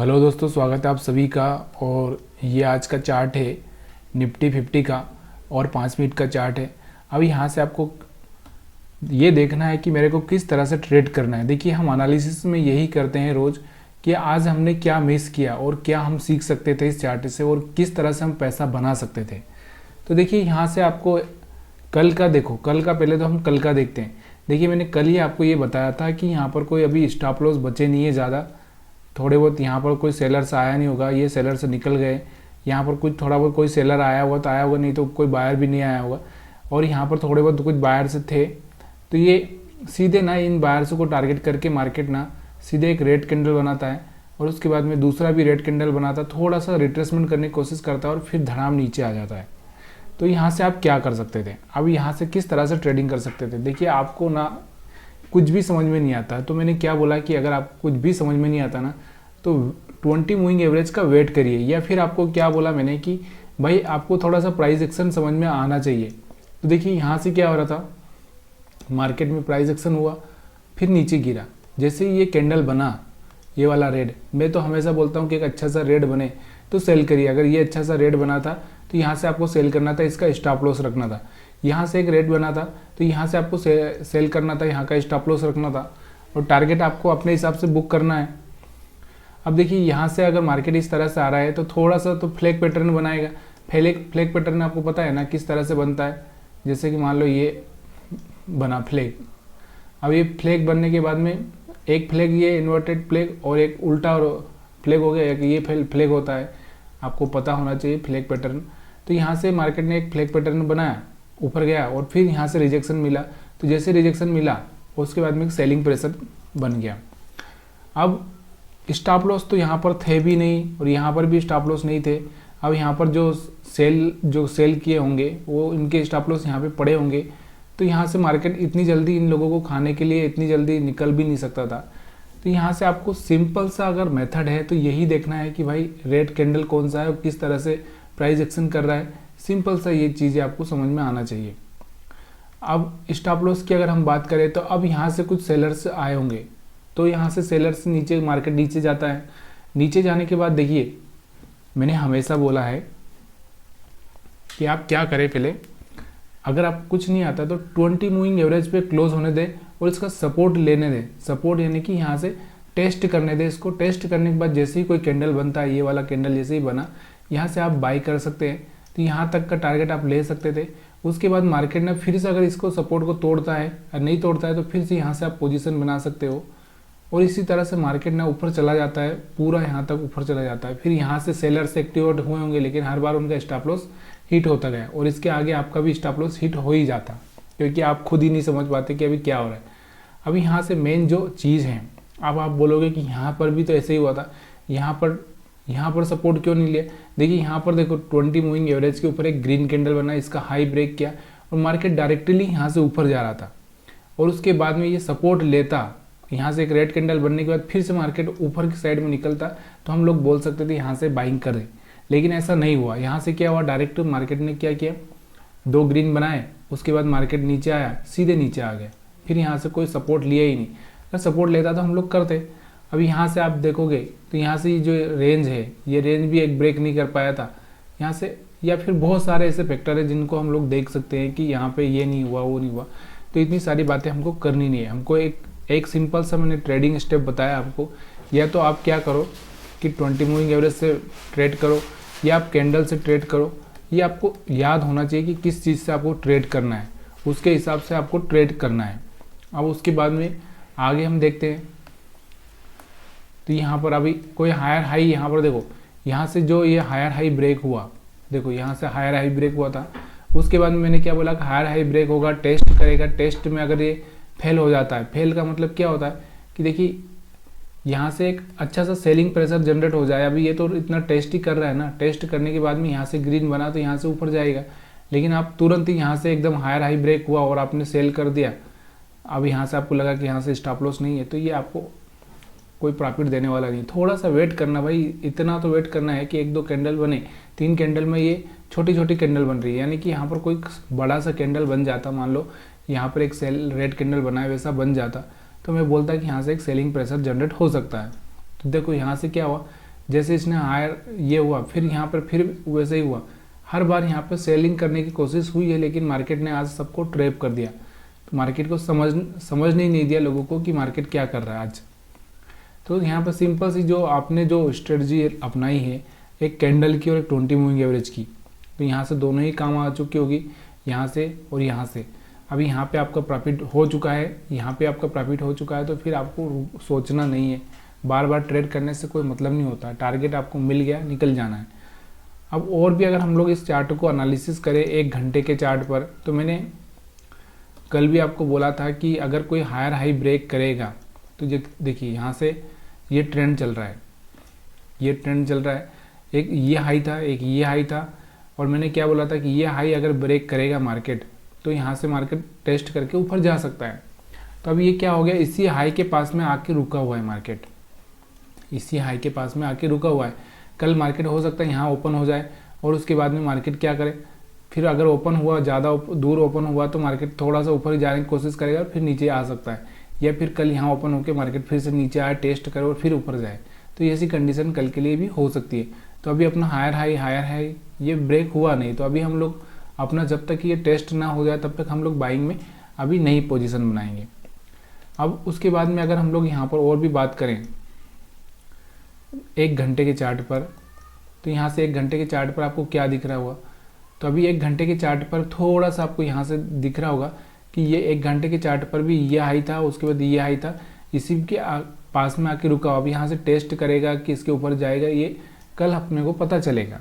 Hello दोस्तों, स्वागत है आप सभी का। और ये आज का चार्ट है निफ्टी 50 का और 5 मिनट का चार्ट है। अब यहाँ से आपको ये देखना है कि मेरे को किस तरह से ट्रेड करना है। देखिए, हम एनालिसिस में यही करते हैं रोज़ कि आज हमने क्या मिस किया और क्या हम सीख सकते थे इस चार्ट से और किस तरह से हम पैसा बना सकते थे। तो देखिए, यहाँ से आपको कल का देखो, कल का पहले तो हम कल का देखते हैं। देखिए, मैंने कल ही आपको ये बताया था कि यहाँ पर कोई अभी स्टॉप लॉस बचे नहीं है ज़्यादा। थोड़े बहुत यहाँ पर कोई सेलर्स आया नहीं होगा, ये सेलर्स निकल गए। यहाँ पर कुछ थोड़ा बहुत कोई सेलर आया हुआ तो आया होगा, नहीं तो कोई बायर भी नहीं आया होगा। और यहाँ पर थोड़े बहुत कुछ बायर्स थे, तो ये सीधे ना इन बायर्स को टारगेट करके मार्केट ना सीधे एक रेड कैंडल बनाता है और उसके बाद में दूसरा भी रेड कैंडल बनाता है, थोड़ा सा रिट्रेसमेंट करने की कोशिश करता है और फिर धड़ाम नीचे आ जाता है। तो यहाँ से आप क्या कर सकते थे, अब यहाँ से किस तरह से ट्रेडिंग कर सकते थे। देखिए, आपको ना कुछ भी समझ में नहीं आता है, तो मैंने क्या बोला कि अगर आपको कुछ भी समझ में नहीं आता ना तो 20 मूविंग एवरेज का वेट करिए। या फिर आपको क्या बोला मैंने कि भाई आपको थोड़ा सा प्राइस एक्शन समझ में आना चाहिए। तो देखिए, यहाँ से क्या हो रहा था, मार्केट में प्राइस एक्शन हुआ, फिर नीचे गिरा। जैसे ही ये कैंडल बना, ये वाला रेड, मैं तो हमेशा बोलता हूँ कि एक अच्छा सा रेड बने तो सेल करिए। अगर ये अच्छा सा रेड बना था तो यहाँ से आपको सेल करना था, इसका स्टॉप लॉस रखना था। यहाँ से एक रेड बना था तो यहाँ से आपको सेल करना था, यहाँ का स्टॉप लॉस रखना था और टारगेट आपको अपने हिसाब से बुक करना है। अब देखिए, यहाँ से अगर मार्केट इस तरह से आ रहा है तो थोड़ा सा तो फ्लैग पैटर्न बनाएगा। फ्लैग पैटर्न आपको पता है ना किस तरह से बनता है। जैसे कि मान लो ये बना फ्लैग, अब ये फ्लैग बनने के बाद में एक फ्लैग ये इन्वर्टेड फ्लैग और एक उल्टा और फ्लैग हो गया, ये फ्लैग होता है, आपको पता होना चाहिए फ्लैग पैटर्न। तो यहाँ से मार्केट ने एक फ्लैग पैटर्न बनाया, ऊपर गया और फिर यहाँ से रिजेक्शन मिला। तो जैसे रिजेक्शन मिला उसके बाद में एक सेलिंग प्रेशर बन गया। अब स्टॉप लॉस तो यहाँ पर थे भी नहीं और यहाँ पर भी स्टॉप लॉस नहीं थे। अब यहाँ पर जो सेल किए होंगे वो इनके स्टॉप लॉस यहाँ पे पड़े होंगे। तो यहाँ से मार्केट इतनी जल्दी इन लोगों को खाने के लिए इतनी जल्दी निकल भी नहीं सकता था। तो यहाँ से आपको सिंपल सा अगर मेथड है तो यही देखना है कि भाई रेड कैंडल कौन सा है और किस तरह से प्राइस एक्शन कर रहा है। सिंपल सा ये चीज़ें आपको समझ में आना चाहिए। अब स्टॉप लॉस की अगर हम बात करें तो अब यहाँ से कुछ सेलर्स आए होंगे, तो यहाँ से सेलर्स नीचे, मार्केट नीचे जाता है। नीचे जाने के बाद देखिए, मैंने हमेशा बोला है कि आप क्या करें, पहले अगर आप कुछ नहीं आता तो 20 मूविंग एवरेज पे क्लोज होने दें और इसका सपोर्ट लेने दें। सपोर्ट यानी कि यहाँ से टेस्ट करने दें इसको। टेस्ट करने के बाद जैसे ही कोई कैंडल बनता है, ये वाला कैंडल जैसे ही बना, यहाँ से आप बाई कर सकते हैं। तो यहाँ तक का टारगेट आप ले सकते थे। उसके बाद मार्केट ने फिर से अगर इसको सपोर्ट को तोड़ता है और नहीं तोड़ता है तो फिर से यहाँ से आप पोजीशन बना सकते हो। और इसी तरह से मार्केट ना ऊपर चला जाता है, पूरा यहाँ तक ऊपर चला जाता है। फिर यहाँ से सेलर्स एक्टिवेट हुए होंगे, लेकिन हर बार उनका स्टॉप लॉस हिट होता गया और इसके आगे आपका भी स्टॉप लॉस हिट हो ही जाता, क्योंकि आप खुद ही नहीं समझ पाते कि अभी क्या हो रहा है। अभी यहाँ से मेन जो चीज़ है, अब आप बोलोगे कि यहाँ पर भी तो ऐसे ही हुआ था, यहाँ पर सपोर्ट क्यों नहीं लिया। देखिए, यहाँ पर देखो 20 मूविंग एवरेज के ऊपर एक ग्रीन कैंडल बना, इसका हाई ब्रेक किया और मार्केट डायरेक्टली यहाँ से ऊपर जा रहा था। और उसके बाद में ये सपोर्ट लेता, यहाँ से एक रेड कैंडल बनने के बाद फिर से मार्केट ऊपर की साइड में निकलता, तो हम लोग बोल सकते थे यहाँ से बाइंग करें। लेकिन ऐसा नहीं हुआ। यहाँ से क्या हुआ, डायरेक्ट मार्केट ने क्या किया, 2 ग्रीन बनाए, उसके बाद मार्केट नीचे आया, सीधे नीचे आ गया। फिर यहाँ से कोई सपोर्ट लिया ही नहीं। अगर सपोर्ट लेता तो हम लोग करते। अब यहाँ से आप देखोगे तो यहाँ से जो रेंज है, ये रेंज भी एक ब्रेक नहीं कर पाया था यहाँ से। या फिर बहुत सारे ऐसे फैक्टर है जिनको हम लोग देख सकते हैं कि यहाँ पे ये नहीं हुआ, वो नहीं हुआ। तो इतनी सारी बातें हमको करनी नहीं है। हमको एक सिंपल सा मैंने ट्रेडिंग स्टेप बताया आपको। या तो आप क्या करो कि 20 मूविंग एवरेज से ट्रेड करो या आप कैंडल से ट्रेड करो। ये आपको याद होना चाहिए कि किस चीज़ से आपको ट्रेड करना है, उसके हिसाब से आपको ट्रेड करना है। अब उसके बाद में आगे हम देखते हैं। तो यहाँ पर अभी कोई हायर हाई, यहाँ पर देखो, यहाँ से जो ये हायर हाई ब्रेक हुआ, देखो यहाँ से हायर हाई ब्रेक हुआ था। उसके बाद में मैंने क्या बोला कि हायर हाई ब्रेक होगा, टेस्ट करेगा। टेस्ट में अगर ये फेल हो जाता है, फेल का मतलब क्या होता है कि देखिए यहाँ से एक अच्छा सा सेलिंग प्रेशर जनरेट हो जाए। अभी ये तो इतना टेस्ट ही कर रहा है ना, टेस्ट करने के बाद में यहाँ से ग्रीन बना तो यहाँ से ऊपर जाएगा। लेकिन आप तुरंत ही यहाँ से एकदम हायर हाई ब्रेक हुआ और आपने सेल कर दिया। अब यहाँ से आपको लगा कि यहाँ से स्टॉप लॉस नहीं है, तो ये आपको कोई प्रॉफिट देने वाला नहीं। थोड़ा सा वेट करना भाई, इतना तो वेट करना है कि 1-2 कैंडल बने। 3 कैंडल में ये छोटी छोटी कैंडल बन रही है, यानी कि यहाँ पर कोई बड़ा सा कैंडल बन जाता, मान लो यहाँ पर एक सेल रेड कैंडल बना है, वैसा बन जाता, तो मैं बोलता कि यहाँ से एक सेलिंग प्रेशर जनरेट हो सकता है। तो देखो यहाँ से क्या हुआ, जैसे इसने हायर ये हुआ, फिर यहाँ पर फिर वैसे ही हुआ, हर बार यहाँ पर सेलिंग करने की कोशिश हुई है, लेकिन मार्केट ने आज सबको ट्रैप कर दिया। तो मार्केट को समझने ही नहीं दिया लोगों को कि मार्केट क्या कर रहा है आज। तो यहाँ पर सिंपल सी जो आपने जो स्ट्रेटजी अपनाई है, एक कैंडल की और एक 20 मूविंग एवरेज की, तो यहाँ से दोनों ही काम आ चुकी होगी, यहाँ से और यहाँ से। अभी यहाँ पे आपका प्रॉफिट हो चुका है, यहाँ पे आपका प्रॉफिट हो चुका है, तो फिर आपको सोचना नहीं है, बार बार ट्रेड करने से कोई मतलब नहीं होता। टारगेट आपको मिल गया, निकल जाना है। अब और भी अगर हम लोग इस चार्ट को एनालिसिस करें 1 घंटे के चार्ट पर, तो मैंने कल भी आपको बोला था कि अगर कोई हायर हाई ब्रेक करेगा तो देखिए यहाँ से ये ट्रेंड चल रहा है, ये ट्रेंड चल रहा है, एक ये हाई था, एक ये हाई था, और मैंने क्या बोला था कि ये हाई अगर ब्रेक करेगा मार्केट तो यहाँ से मार्केट टेस्ट करके ऊपर जा सकता है। तो अभी ये क्या हो गया, इसी हाई के पास में आके रुका हुआ है मार्केट, इसी हाई के पास में आके रुका हुआ है। कल मार्केट हो सकता है यहाँ ओपन हो जाए और उसके बाद में मार्केट क्या करे, फिर अगर ओपन हुआ, ज़्यादा दूर ओपन हुआ तो मार्केट थोड़ा सा ऊपर जाने की कोशिश करेगा, फिर नीचे आ सकता है, या फिर कल यहाँ ओपन होकर मार्केट फिर से नीचे आए, टेस्ट करे और फिर ऊपर जाए। तो ऐसी कंडीशन कल के लिए भी हो सकती है। तो अभी अपना हायर हाई ये ब्रेक हुआ नहीं, तो अभी हम लोग अपना जब तक ये टेस्ट ना हो जाए तब तक हम लोग बाइंग में अभी नई पोजीशन बनाएंगे। अब उसके बाद में अगर हम लोग यहाँ पर और भी बात करें 1 घंटे के चार्ट पर, तो यहाँ से 1 घंटे के चार्ट पर आपको क्या दिख रहा होगा, तो अभी 1 घंटे के चार्ट पर थोड़ा सा आपको यहाँ से दिख रहा होगा कि ये 1 घंटे के चार्ट पर भी ये हाई था, उसके बाद ये हाई था, इसी के पास में आके रुका। अब यहाँ से टेस्ट करेगा कि इसके ऊपर जाएगा, ये कल अपने को पता चलेगा।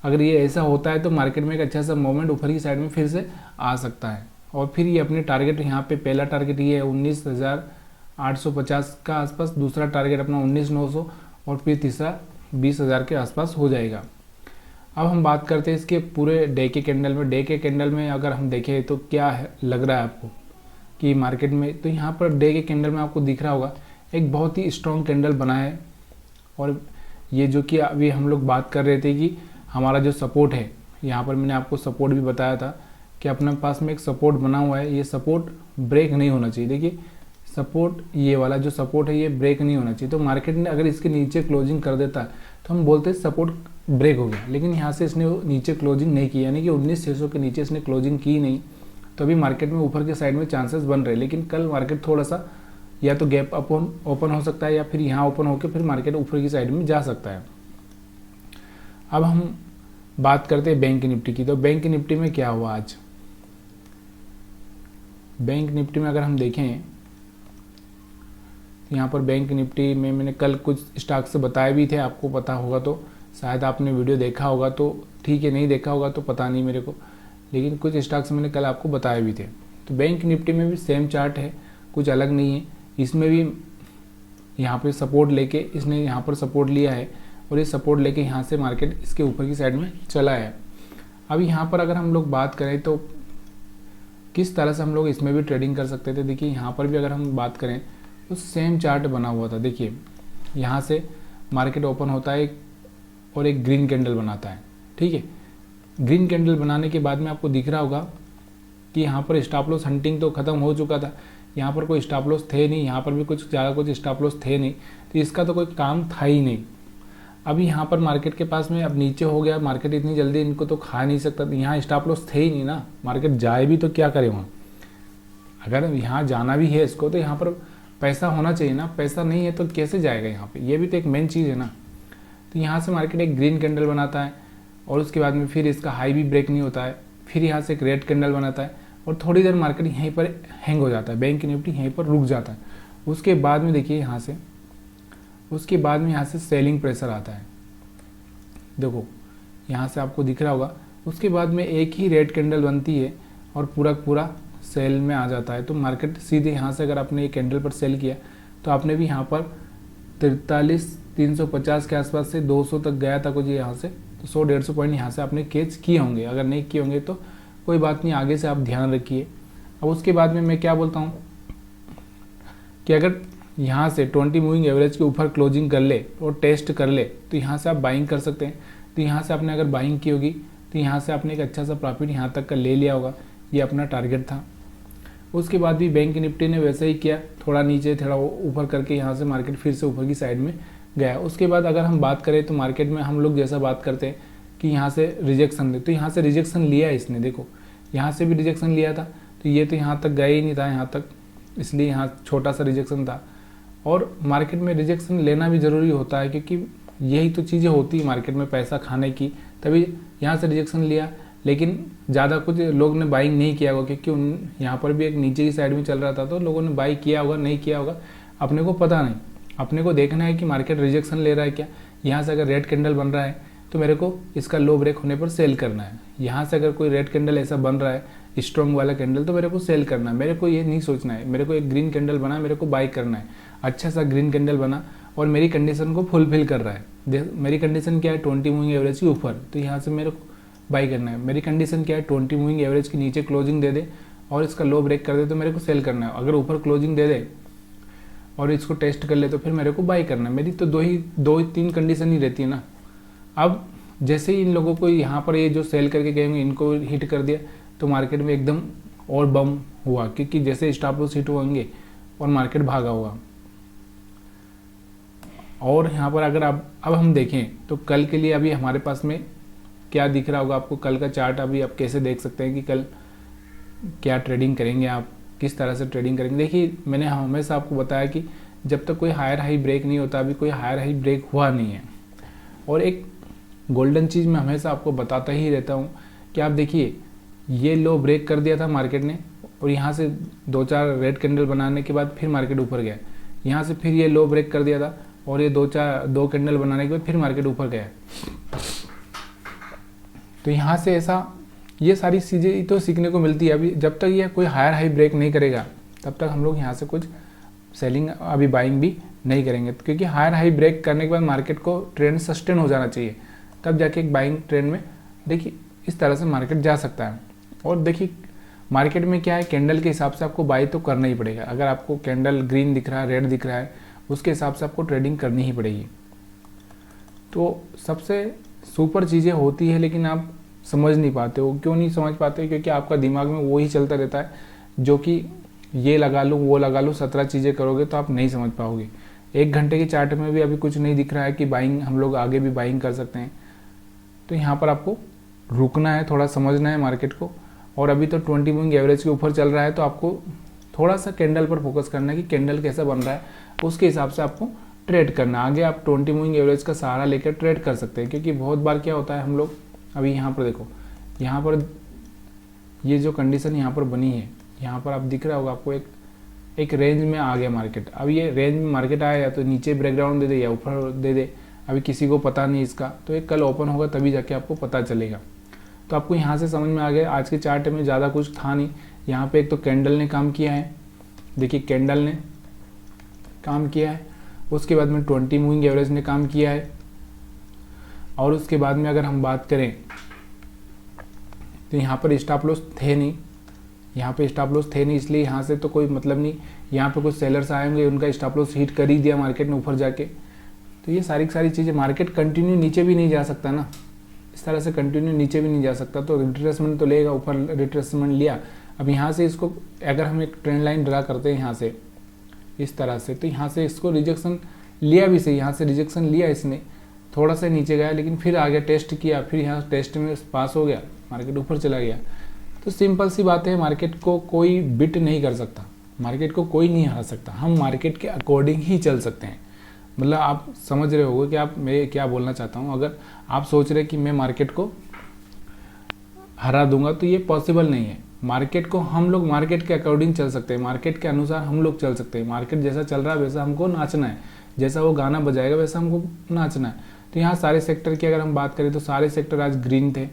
अगर ये ऐसा होता है तो मार्केट में एक अच्छा सा मोमेंट ऊपर की साइड में फिर से आ सकता है, और फिर ये अपने टारगेट यहाँ पे पहला टारगेट ये है 19,850 का आसपास, दूसरा टारगेट अपना 19,900 और फिर तीसरा 20,000 के आसपास हो जाएगा। अब हम बात करते हैं इसके पूरे डे के कैंडल में। डे के कैंडल में अगर हम देखें तो क्या लग रहा है आपको कि मार्केट में, तो यहाँ पर डे के कैंडल में आपको दिख रहा होगा एक बहुत ही स्ट्रॉन्ग कैंडल बना है, और ये जो कि अभी हम लोग बात कर रहे थे कि हमारा जो सपोर्ट है, यहाँ पर मैंने आपको सपोर्ट भी बताया था कि अपने पास में एक सपोर्ट बना हुआ है, ये सपोर्ट ब्रेक नहीं होना चाहिए। देखिए सपोर्ट, ये वाला जो सपोर्ट है ये ब्रेक नहीं होना चाहिए। तो मार्केट ने अगर इसके नीचे क्लोजिंग कर देता तो हम बोलते सपोर्ट ब्रेक हो गया, लेकिन यहाँ से इसने नीचे क्लोजिंग नहीं की, यानी कि 19,600 के नीचे इसने क्लोजिंग की नहीं। तो अभी मार्केट में ऊपर के साइड में चांसेस बन रहे हैं, लेकिन कल मार्केट थोड़ा सा या तो गैप ओपन हो सकता है, या फिर यहाँ ओपन होकर फिर मार्केट ऊपर की साइड में जा सकता है। अब हम बात करते हैं बैंक निफ्टी की। तो बैंक निफ्टी में क्या हुआ आज, बैंक निफ्टी में अगर हम देखें, यहाँ पर बैंक निफ्टी में मैंने कल कुछ स्टॉक से बताए भी थे, आपको पता होगा तो शायद आपने वीडियो देखा होगा तो ठीक है, नहीं देखा होगा तो पता नहीं मेरे को, लेकिन कुछ स्टॉक्स मैंने कल आपको बताए भी थे। तो बैंक निफ्टी में भी सेम चार्ट है, कुछ अलग नहीं है। इसमें भी यहाँ पे सपोर्ट लेके इसने यहाँ पर सपोर्ट लिया है, और ये सपोर्ट लेके यहाँ से मार्केट इसके ऊपर की साइड में चला है। अब यहाँ पर अगर हम लोग बात करें तो किस तरह से हम लोग इसमें भी ट्रेडिंग कर सकते थे। देखिए यहाँ पर भी अगर हम बात करें तो सेम चार्ट बना हुआ था। देखिए यहाँ से मार्केट ओपन होता है और एक ग्रीन कैंडल बनाता है, ठीक है। ग्रीन कैंडल बनाने के बाद में आपको दिख रहा होगा कि यहाँ पर स्टॉप लॉस हंटिंग तो ख़त्म हो चुका था, यहाँ पर कोई स्टॉप लॉस थे नहीं, यहाँ पर भी कुछ ज़्यादा कुछ स्टॉप लॉस थे नहीं, तो इसका तो कोई काम था ही नहीं। अभी यहाँ पर मार्केट के पास में अब नीचे हो गया, मार्केट इतनी जल्दी इनको तो खा नहीं सकता, यहाँ स्टॉप लॉस थे ही नहीं ना। मार्केट जाए भी तो क्या करे वहाँ, अगर यहाँ जाना भी है इसको तो यहाँ पर पैसा होना चाहिए ना, पैसा नहीं है तो कैसे जाएगा यहाँ पे, ये भी तो एक मेन चीज़ है ना। तो यहाँ से मार्केट एक ग्रीन कैंडल बनाता है, और उसके बाद में फिर इसका हाई भी ब्रेक नहीं होता है, फिर यहाँ से एक रेड कैंडल बनाता है, और थोड़ी देर मार्केट यहीं पर हैंग हो जाता है, बैंक निफ्टी यहीं पर रुक जाता है। उसके बाद में देखिए यहाँ से, उसके बाद में यहाँ से सेलिंग प्रेशर आता है, देखो यहाँ से आपको दिख रहा होगा। उसके बाद में एक ही रेड कैंडल बनती है और पूरा सेल में आ जाता है। तो मार्केट सीधे यहाँ से अगर आपने एक कैंडल पर सेल किया तो आपने भी यहाँ पर 43,350 के आसपास से 200 तक गया था कुछ यहाँ से, तो 100-150 पॉइंट यहाँ से आपने कैच किए होंगे। अगर नहीं किए होंगे तो कोई बात नहीं, आगे से आप ध्यान रखिए। अब उसके बाद में मैं क्या बोलता हूँ कि अगर यहाँ से 20 मूविंग एवरेज के ऊपर क्लोजिंग कर ले और टेस्ट कर ले तो यहाँ से आप बाइंग कर सकते हैं। तो यहाँ से आपने अगर बाइंग की होगी तो यहाँ से आपने एक अच्छा सा प्रॉफिट यहाँ तक का ले लिया होगा, ये अपना टारगेट था। उसके बाद भी बैंक निफ्टी ने वैसे ही किया, थोड़ा नीचे थोड़ा ऊपर करके यहाँ से मार्केट फिर से ऊपर की साइड में गया। उसके बाद अगर हम बात करें तो मार्केट में हम लोग जैसा बात करते हैं कि यहाँ से रिजेक्शन दे, तो यहाँ से रिजेक्शन लिया इसने, देखो यहाँ से भी रिजेक्शन लिया था, तो ये तो यहाँ तक गया ही नहीं था यहाँ तक, इसलिए यहाँ छोटा सा रिजेक्शन था। और मार्केट में रिजेक्शन लेना भी ज़रूरी होता है, क्योंकि यही तो चीज़ें होती है मार्केट में पैसा खाने की, तभी यहाँ से रिजेक्शन लिया। लेकिन ज़्यादा कुछ लोग ने बाइंग नहीं किया होगा, क्योंकि यहाँ पर भी एक नीचे की साइड में चल रहा था, तो लोगों ने बाई किया होगा नहीं किया होगा अपने को पता नहीं। अपने को देखना है कि मार्केट रिजेक्शन ले रहा है क्या। यहाँ से अगर रेड कैंडल बन रहा है तो मेरे को इसका लो ब्रेक होने पर सेल करना है। यहाँ से अगर कोई रेड कैंडल ऐसा बन रहा है स्ट्रॉन्ग वाला कैंडल, तो मेरे को सेल करना है। मेरे को ये नहीं सोचना है मेरे को एक ग्रीन कैंडल बना, मेरे को बाई करना है। अच्छा सा ग्रीन कैंडल बना और मेरी कंडीशन को फुलफिल कर रहा है। मेरी कंडीशन क्या है, 20 मूविंग एवरेज के ऊपर, तो यहाँ से मेरे को बाई करना है। मेरी कंडीशन क्या है, 20 मूविंग एवरेज के नीचे क्लोजिंग दे दे और इसका लो ब्रेक कर दे तो मेरे को सेल करना है। अगर ऊपर क्लोजिंग दे दे और इसको टेस्ट कर ले तो फिर मेरे को बाई करना है। मेरी तो दो ही तीन कंडीशन ही रहती है ना। अब जैसे ही इन लोगों को यहाँ पर ये जो सेल करके गए होंगे इनको हिट कर दिया तो मार्केट में एकदम और बम हुआ, क्योंकि जैसे स्टॉप लॉस हिट होंगे और मार्केट भागा हुआ। और यहाँ पर अगर अब हम देखें तो कल के लिए अभी हमारे पास में क्या दिख रहा होगा आपको, कल का चार्ट अभी आप कैसे देख सकते हैं कि कल क्या ट्रेडिंग करेंगे, आप किस तरह से ट्रेडिंग करेंगे। देखिए मैंने हमेशा आपको बताया कि जब तक कोई हायर हाई ब्रेक नहीं होता, अभी कोई हायर हाई ब्रेक हुआ नहीं है। और एक गोल्डन चीज़ मैं हमेशा आपको बताता ही रहता हूँ कि आप देखिए ये लो ब्रेक कर दिया था मार्केट ने, और यहाँ से 2-4 रेड कैंडल बनाने के बाद फिर मार्केट ऊपर गया। यहाँ से फिर ये लो ब्रेक कर दिया था और ये 2 कैंडल बनाने के बाद फिर मार्केट ऊपर गया। तो यहाँ से ऐसा ये सारी चीज़ें तो सीखने को मिलती है। अभी जब तक ये कोई हायर हाई ब्रेक नहीं करेगा तब तक हम लोग यहाँ से कुछ सेलिंग अभी बाइंग भी नहीं करेंगे, क्योंकि हायर हाई ब्रेक करने के बाद मार्केट को ट्रेंड सस्टेन हो जाना चाहिए, तब जाके एक बाइंग ट्रेंड में देखिए इस तरह से मार्केट जा सकता है। और देखिए मार्केट में क्या है, कैंडल के हिसाब से आपको बाई तो करना ही पड़ेगा। अगर आपको कैंडल ग्रीन दिख रहा है, रेड दिख रहा है, उसके हिसाब से आपको ट्रेडिंग करनी ही पड़ेगी। तो सबसे सुपर चीज़ें होती है लेकिन आप समझ नहीं पाते हो। क्यों नहीं समझ पाते? क्योंकि आपका दिमाग में वो ही चलता रहता है जो कि ये लगा लूँ वो लगा लूँ, 17 चीज़ें करोगे तो आप नहीं समझ पाओगे। 1 घंटे के चार्ट में भी अभी कुछ नहीं दिख रहा है कि बाइंग हम लोग आगे भी बाइंग कर सकते हैं। तो यहाँ पर आपको रुकना है, थोड़ा समझना है मार्केट को। और अभी तो 20 मूविंग एवरेज के ऊपर चल रहा है, तो आपको थोड़ा सा कैंडल पर फोकस करना है कि कैंडल कैसा बन रहा है, उसके हिसाब से आपको ट्रेड करना। आगे आप 20 मूविंग एवरेज का सहारा लेकर ट्रेड कर सकते हैं, क्योंकि बहुत बार क्या होता है हम लोग अभी यहाँ पर देखो, यहाँ पर ये जो कंडीशन यहाँ पर बनी है, यहाँ पर आप दिख रहा होगा आपको एक रेंज में आ गया मार्केट। अब ये रेंज में मार्केट आया या तो नीचे ब्रेकडाउन दे दे या ऊपर दे दे, अभी किसी को पता नहीं इसका। तो एक कल ओपन होगा तभी जाके आपको पता चलेगा। तो आपको यहाँ से समझ में आ गया। आज के चार्ट में ज़्यादा कुछ था नहीं। यहाँ पे एक तो कैंडल ने काम किया है, देखिए कैंडल ने काम किया है, उसके बाद में 20 मूविंग एवरेज ने काम किया है, और उसके बाद में अगर हम बात करें तो यहाँ पर स्टॉप लॉस थे नहीं, यहाँ पे स्टॉप लॉस थे नहीं, इसलिए यहाँ से तो कोई मतलब नहीं। यहाँ पे कुछ सेलर्स आएंगे, उनका स्टॉप लॉस हिट कर ही दिया मार्केट ने ऊपर जाके। तो ये सारी चीज़ें, मार्केट कंटिन्यू नीचे भी नहीं जा सकता ना, इस तरह से कंटिन्यू नीचे भी नहीं जा सकता। तो रिट्रेसमेंट तो लेगा, ऊपर रिट्रेसमेंट लिया। अब यहाँ से इसको अगर हम एक ट्रेंड लाइन ड्रा करते हैं यहाँ से इस तरह से, तो यहाँ से इसको रिजेक्शन लिया भी सही, यहाँ से रिजेक्शन लिया इसने, थोड़ा सा नीचे गया लेकिन फिर आगे टेस्ट किया, फिर यहाँ टेस्ट में पास हो गया, मार्केट ऊपर चला गया। तो सिंपल सी बात है, मार्केट को कोई बिट नहीं कर सकता, मार्केट को कोई नहीं हरा सकता। हम मार्केट के अकॉर्डिंग ही चल सकते हैं। मतलब आप समझ रहे होगे कि आप मैं क्या बोलना चाहता हूँ। अगर आप सोच रहे कि मैं मार्केट को हरा दूंगा तो ये पॉसिबल नहीं है। मार्केट को हम लोग मार्केट के अकॉर्डिंग चल सकते हैं, मार्केट के अनुसार हम लोग चल सकते हैं। मार्केट जैसा चल रहा है वैसा हमको नाचना है, जैसा वो गाना बजाएगा वैसा हमको नाचना है। तो यहाँ सारे सेक्टर की अगर हम बात करें तो सारे सेक्टर आज ग्रीन थे,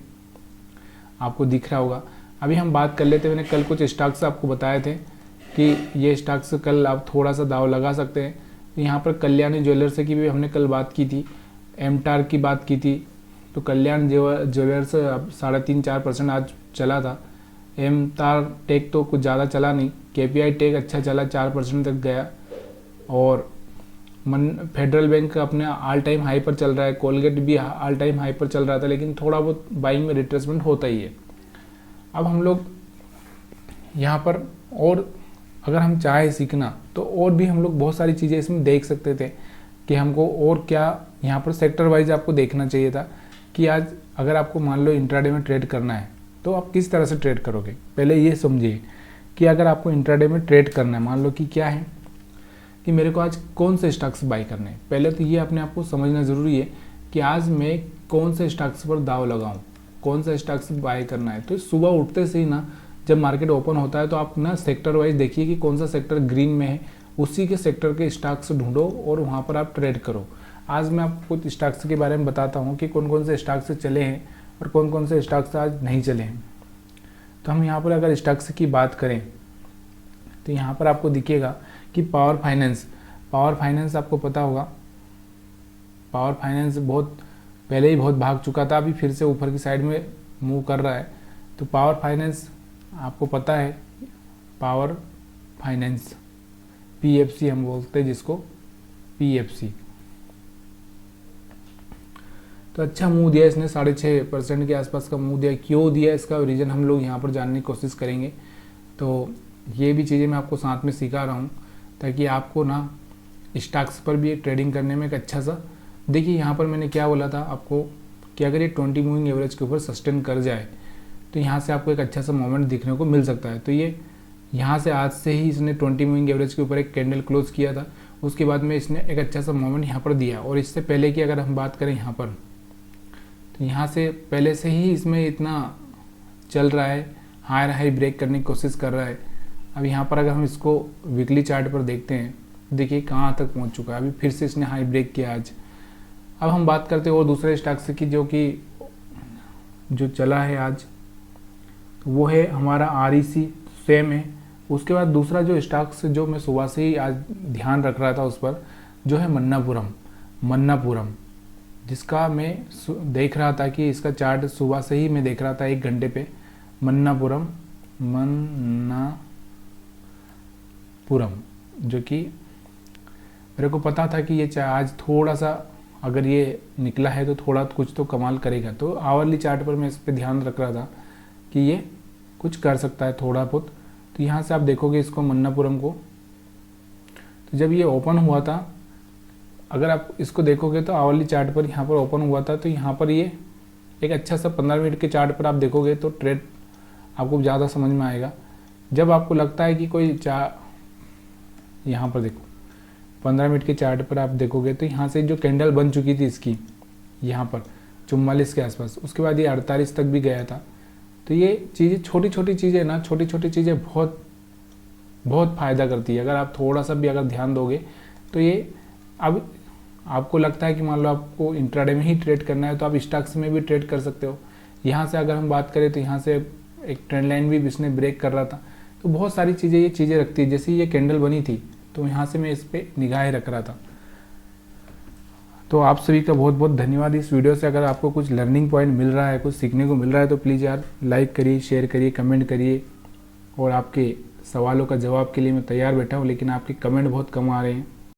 आपको दिख रहा होगा। अभी हम बात कर लेते हैं, मैंने कल कुछ स्टॉक्स आपको बताए थे कि ये स्टॉक्स कल आप थोड़ा सा दाव लगा सकते हैं। यहाँ पर कल्याणी ज्वेलर्स की भी हमने कल बात की थी, एमटार की बात की थी। तो कल्याण ज्वेलर्स 3.5-4% आज चला था। एमटार टेक तो कुछ ज़्यादा चला नहीं, केपीआई टेक अच्छा चला, 4% तक गया। और फेडरल बैंक अपने ऑल टाइम हाई पर चल रहा है, कोलगेट भी ऑल टाइम हाई पर चल रहा था, लेकिन थोड़ा बहुत बाइंग में रिट्रेसमेंट होता ही है। अब हम लोग यहाँ पर और अगर हम चाहे सीखना तो और भी हम लोग बहुत सारी चीज़ें इसमें देख सकते थे कि हमको और क्या यहाँ पर सेक्टर वाइज आपको देखना चाहिए था कि आज अगर आपको मान लो इंट्राडे में ट्रेड करना है तो आप किस तरह से ट्रेड करोगे। पहले ये समझिए कि अगर आपको इंट्राडे में ट्रेड करना है, मान लो कि क्या है कि मेरे को आज कौन से स्टॉक्स बाय करने हैं, पहले तो ये अपने आप को समझना ज़रूरी है कि आज मैं कौन से स्टॉक्स पर दाव लगाऊं, कौन सा स्टॉक्स बाय करना है। तो सुबह उठते से ही ना जब मार्केट ओपन होता है तो आप ना सेक्टर वाइज देखिए कि कौन सा सेक्टर ग्रीन में है, उसी के सेक्टर के स्टॉक्स ढूंढो और वहाँ पर आप ट्रेड करो। आज मैं आपको कुछ स्टॉक्स के बारे में बताता हूँ कि कौन कौन से स्टॉक्स चले हैं और कौन कौन से स्टॉक्स आज नहीं चले हैं। तो हम यहाँ पर अगर स्टॉक्स की बात करें तो यहाँ पर आपको दिखेगा कि पावर फाइनेंस आपको पता होगा, पावर फाइनेंस बहुत पहले ही बहुत भाग चुका था, अभी फिर से ऊपर की साइड में मूव कर रहा है। तो पावर फाइनेंस आपको पता है, पावर फाइनेंस पीएफसी हम बोलते हैं जिसको, पीएफसी। तो अच्छा मूव दिया इसने, 6.5% के आसपास का मूव दिया। क्यों दिया इसका रीज़न हम लोग यहाँ पर जानने की कोशिश करेंगे। तो ये भी चीज़ें मैं आपको साथ में सिखा रहा हूँ ताकि आपको ना स्टॉक्स पर भी ट्रेडिंग करने में एक अच्छा सा, देखिए यहाँ पर मैंने क्या बोला था आपको कि अगर ये 20 मूविंग एवरेज के ऊपर सस्टेन कर जाए तो यहाँ से आपको एक अच्छा सा मोमेंट दिखने को मिल सकता है। तो ये यहाँ से आज से ही इसने 20 मूविंग एवरेज के ऊपर एक कैंडल क्लोज किया था, उसके बाद में इसने एक अच्छा सा मोमेंट यहाँ पर दिया। और इससे पहले की अगर हम बात करें यहाँ पर, तो यहाँ से पहले से ही इसमें इतना चल रहा है, हाई ब्रेक करने की कोशिश कर रहा है। अब यहाँ पर अगर हम इसको वीकली चार्ट पर देखते हैं, देखिए कहाँ तक पहुँच चुका है। अभी फिर से इसने हाई ब्रेक किया आज। अब हम बात करते हैं और दूसरे स्टॉक्स की जो चला है आज, तो वो है हमारा REC, सेम है। उसके बाद दूसरा जो स्टॉक्स जो मैं सुबह से ही आज ध्यान रख रहा था उस पर, जो है मन्नापुरम, जिसका मैं देख रहा था कि इसका चार्ट सुबह से ही मैं देख रहा था 1 घंटे पे। मन्नापुरम जो कि मेरे को पता था कि ये आज थोड़ा सा अगर ये निकला है तो थोड़ा कुछ तो कमाल करेगा। तो आवरली चार्ट पर मैं इस पर ध्यान रख रहा था कि ये कुछ कर सकता है थोड़ा बहुत। तो यहाँ से आप देखोगे इसको, मन्नापुरम को, तो जब ये ओपन हुआ था, अगर आप इसको देखोगे तो आवरली चार्ट पर यहाँ पर ओपन हुआ था, तो यहाँ पर ये एक अच्छा सा 15 मिनट के चार्ट पर आप देखोगे तो ट्रेड आपको ज़्यादा समझ में आएगा। जब आपको लगता है कि कोई यहाँ पर देखो 15 मिनट के चार्ट पर आप देखोगे तो यहाँ से जो कैंडल बन चुकी थी इसकी यहाँ पर 44 के आसपास, उसके बाद ये 48 तक भी गया था। तो ये चीज़ें छोटी छोटी चीज़ें ना, छोटी छोटी चीज़ें बहुत बहुत फ़ायदा करती है। अगर आप थोड़ा सा भी अगर ध्यान दोगे तो ये, अब आपको लगता है कि मान लो आपको इंट्राडे में ही ट्रेड करना है तो आप स्टॉक्स में भी ट्रेड कर सकते हो। यहाँ से अगर हम बात करें तो यहाँ से एक ट्रेंड लाइन भी इसने ब्रेक कर रहा था। तो बहुत सारी चीज़ें ये चीज़ें रखती है। जैसे ये कैंडल बनी थी तो यहाँ से मैं इस पर निगाहें रख रहा था। तो आप सभी का बहुत बहुत धन्यवाद। इस वीडियो से अगर आपको कुछ लर्निंग पॉइंट मिल रहा है, कुछ सीखने को मिल रहा है तो प्लीज़ यार लाइक करिए, शेयर करिए, कमेंट करिए। और आपके सवालों का जवाब के लिए मैं तैयार बैठा हूँ, लेकिन आपके कमेंट बहुत कम आ रहे हैं।